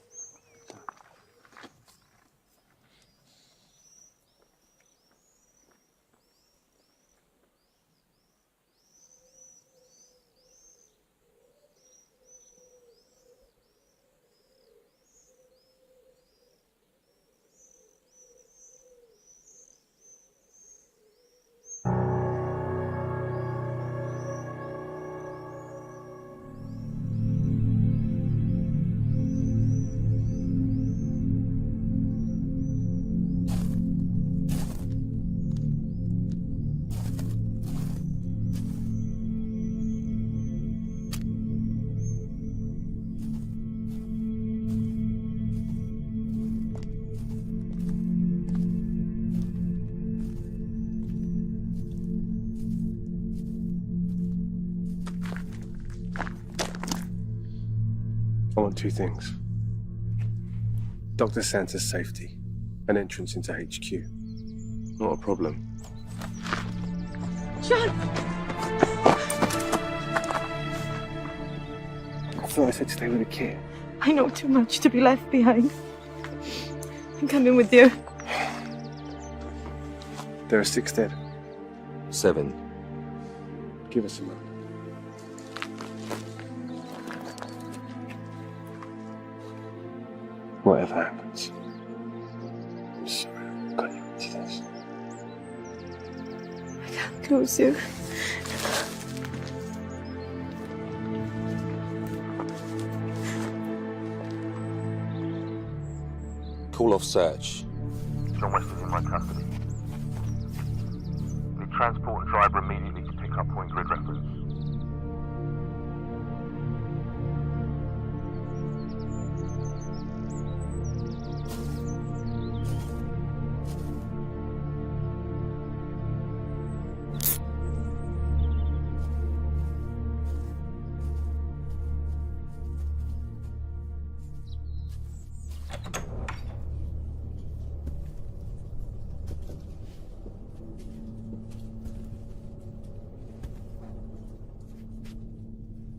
I want two things. Dr. Santa's safety and entrance into HQ. Not a problem. John! I thought I said stay with the kid. I know too much to be left behind. I'm coming with you. There are 6 dead. 7. Give us a moment. Whatever happens, I'm sorry I got you into this. I can't lose you. Call off search. John West is in my custody. Need transport and driver immediately to pick up point grid reference.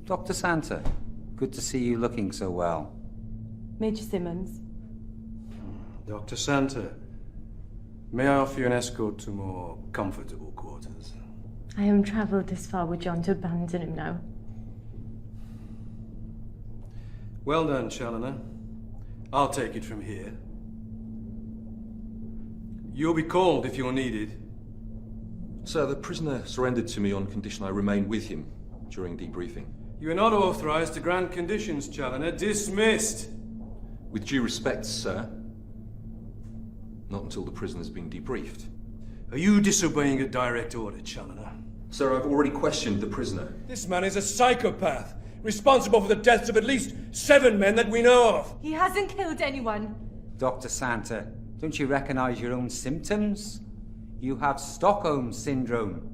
Dr. Santa, good to see you looking so well. Major Simmons. Dr. Santa, may I offer you an escort to more comfortable quarters? I haven't travelled this far with John to abandon him now. Well done, Challoner. I'll take it from here. You'll be called if you're needed. Sir, the prisoner surrendered to me on condition I remain with him during debriefing. You are not authorized to grant conditions, Challoner. Dismissed. With due respect, sir. Not until the prisoner's been debriefed. Are you disobeying a direct order, Challoner? Sir, I've already questioned the prisoner. This man is a psychopath, responsible for the deaths of at least 7 men that we know of. He hasn't killed anyone. Dr. Santa, don't you recognize your own symptoms? You have Stockholm Syndrome.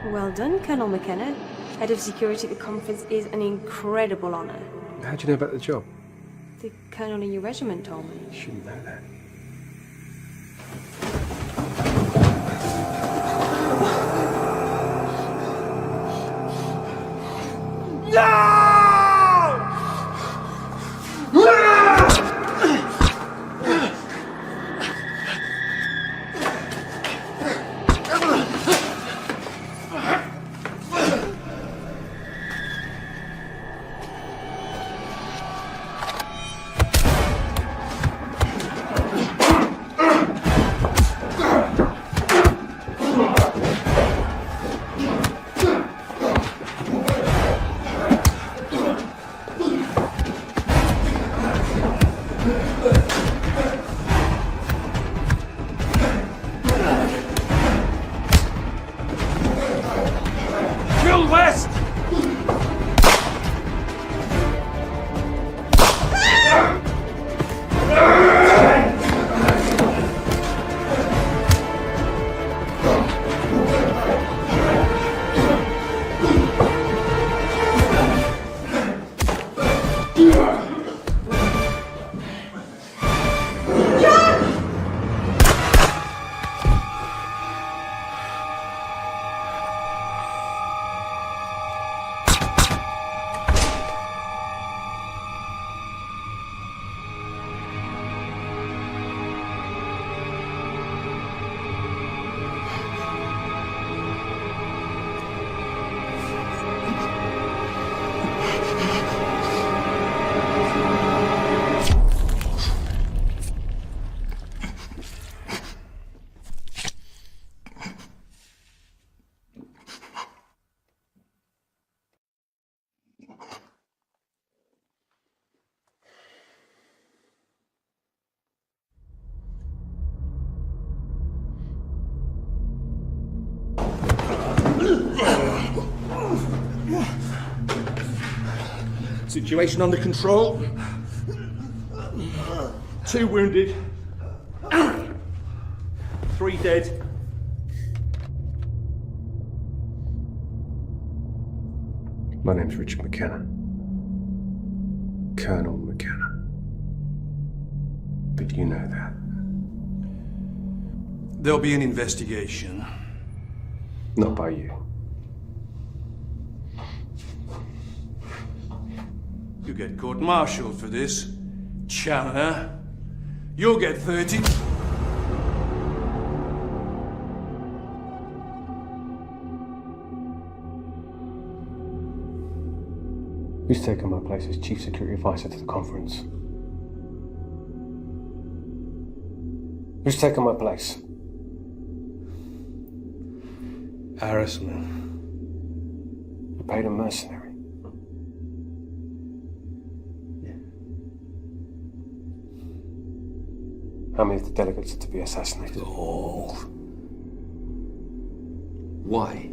Well done, Colonel McKenna. Head of security at the conference is an incredible honour. How do you know about the job? The colonel in your regiment told me. You shouldn't know that. Situation under control. 2 wounded. 3 dead. My name's Richard McKenna. Colonel McKenna. But you know that. There'll be an investigation. Not by you. You get court-martialed for this, Challoner. You'll get 30. Who's taken my place as Chief Security Advisor to the conference? Who's taken my place? Harassment. You paid a mercenary. How many of the delegates are to be assassinated? All. Why?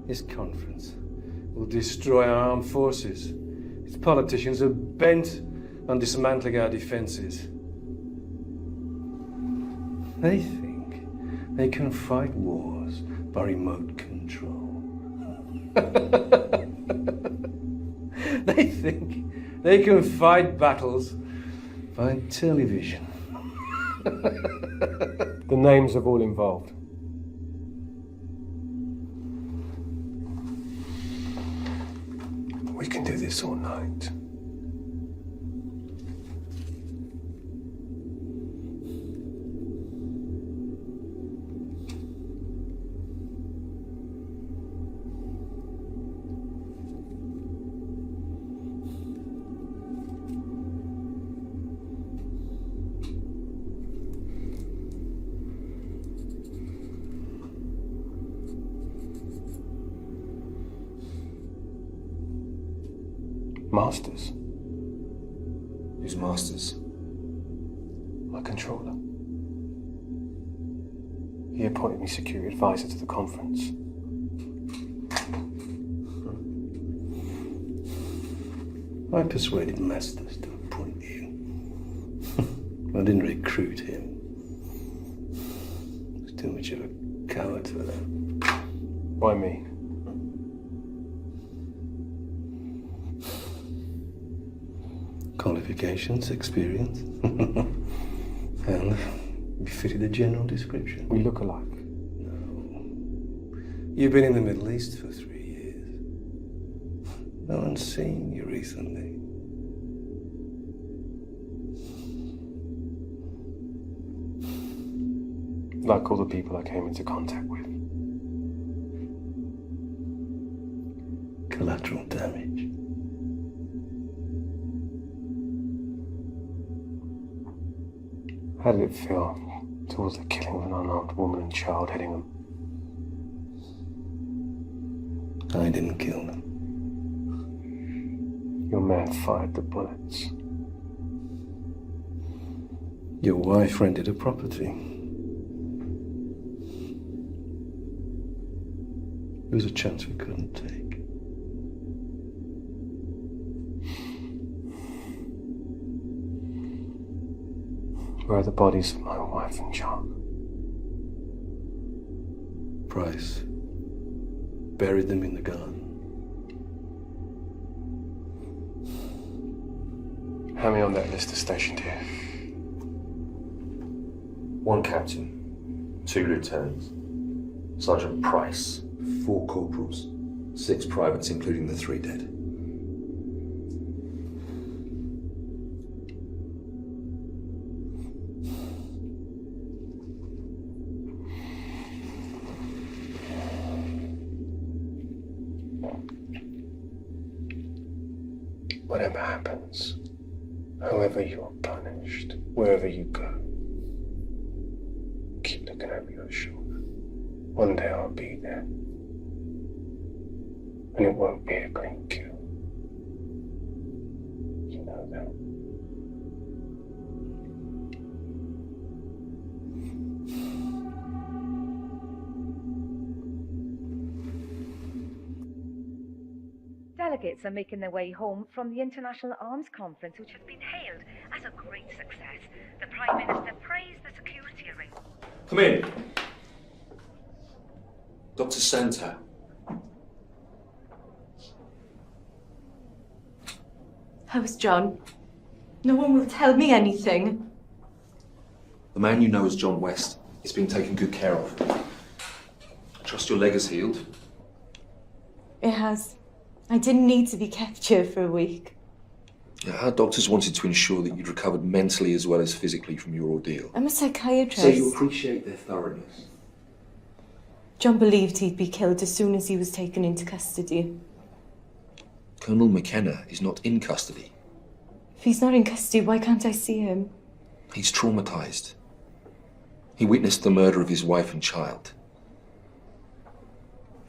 This conference will destroy our armed forces. Its politicians are bent on dismantling our defenses. They think they can fight wars by remote control. They think they can fight battles by television. The names of all involved. We can do this all night. Masters? Who's Masters? My controller. He appointed me security advisor to the conference. I persuaded Masters to appoint you. I didn't recruit him. He's too much of a coward for that. Why me? Qualifications, experience, and you fitted the general description. We look alike. You've been in the Middle East for 3 years. No one's seen you recently. Like all the people I came into contact with. Collateral damage. How did it feel towards the killing of an unarmed woman and child heading them? I didn't kill them. Your man fired the bullets. Your wife rented a property. It was a chance we couldn't take. Where are the bodies of my wife and child? Price buried them in the garden. How many on that list are stationed here? 1 captain, 2 lieutenants, Sergeant Price, 4 corporals, 6 privates, including the 3 dead. Whatever happens, however you are punished, wherever you go, keep looking over your shoulder. One day I'll be there. And it won't be a clean kill. You know that. Delegates are making their way home from the International Arms Conference, which has been hailed as a great success. The Prime Minister praised the security arrangements. Come in. Dr. Santa. How's John? No one will tell me anything. The man you know as John West is being taken good care of. I trust your leg has healed. It has. I didn't need to be kept here for a week. Our doctors wanted to ensure that you'd recovered mentally as well as physically from your ordeal. I'm a psychiatrist. So you appreciate their thoroughness. John believed he'd be killed as soon as he was taken into custody. Colonel McKenna is not in custody. If he's not in custody, why can't I see him? He's traumatized. He witnessed the murder of his wife and child.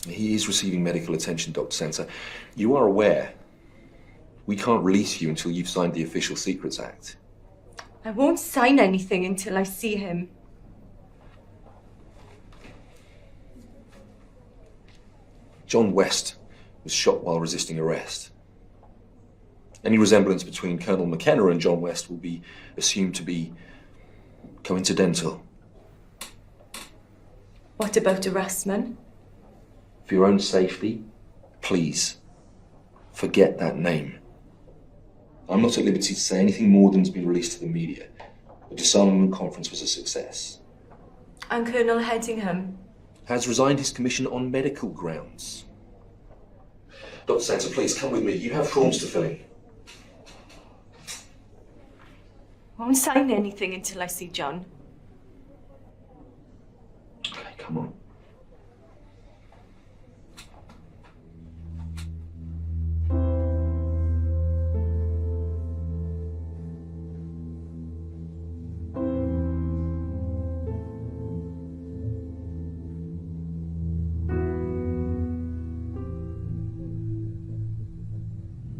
He is receiving medical attention, Dr. Santa. You are aware we can't release you until you've signed the Official Secrets Act. I won't sign anything until I see him. John West was shot while resisting arrest. Any resemblance between Colonel McKenna and John West will be assumed to be coincidental. What about Erasmus? For your own safety, please, forget that name. I'm not at liberty to say anything more than's been released to the media. The disarmament conference was a success. And Colonel Headingham? Has resigned his commission on medical grounds. Dr. Santa, please come with me. You have forms to fill in. I won't sign anything until I see John. Okay, come on.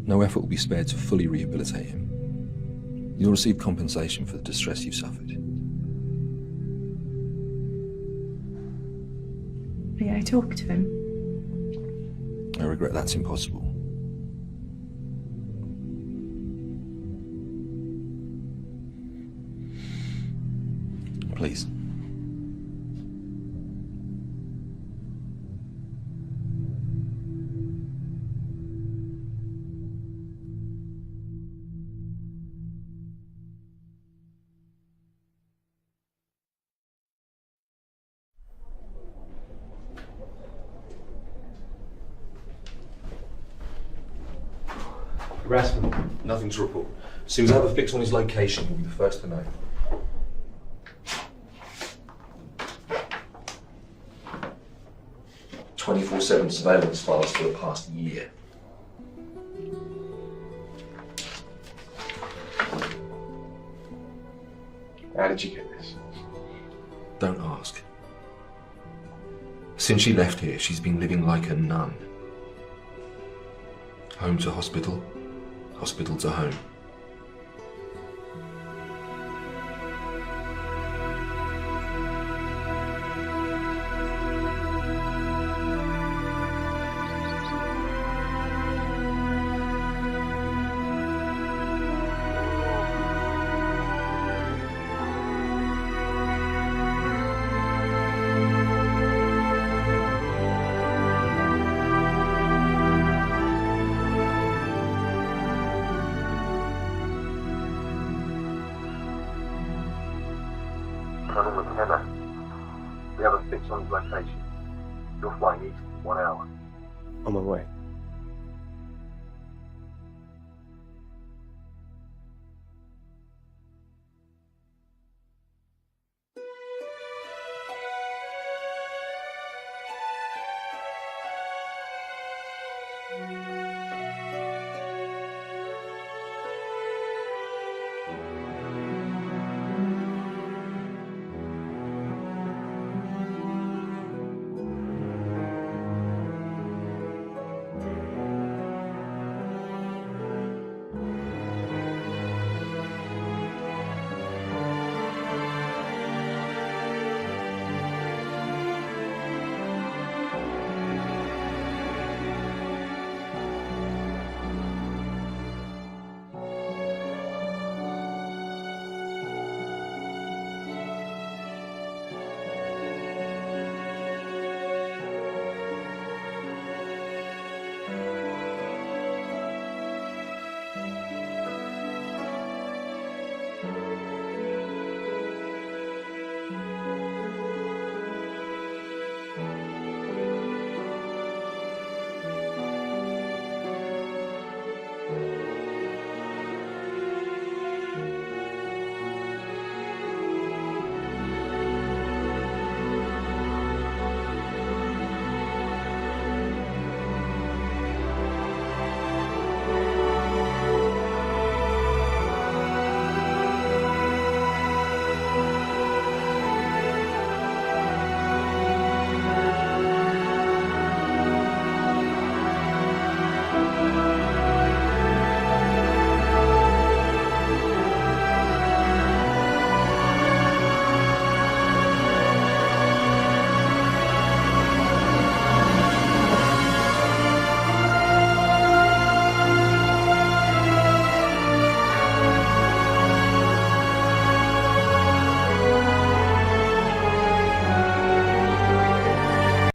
No effort will be spared to fully rehabilitate him. You'll receive compensation for the distress you've suffered. May I talk to him? I regret that's impossible. Please. Harassment. Nothing to report. As soon as I have a fix on his location, you'll be the first to know. "24/7 surveillance files for the past year." How did you get this? Don't ask. Since she left here, she's been living like a nun. Home to hospital, hospital to home. Colonel McKenna, we have a fix on his location. You're flying east in 1 hour. On my way.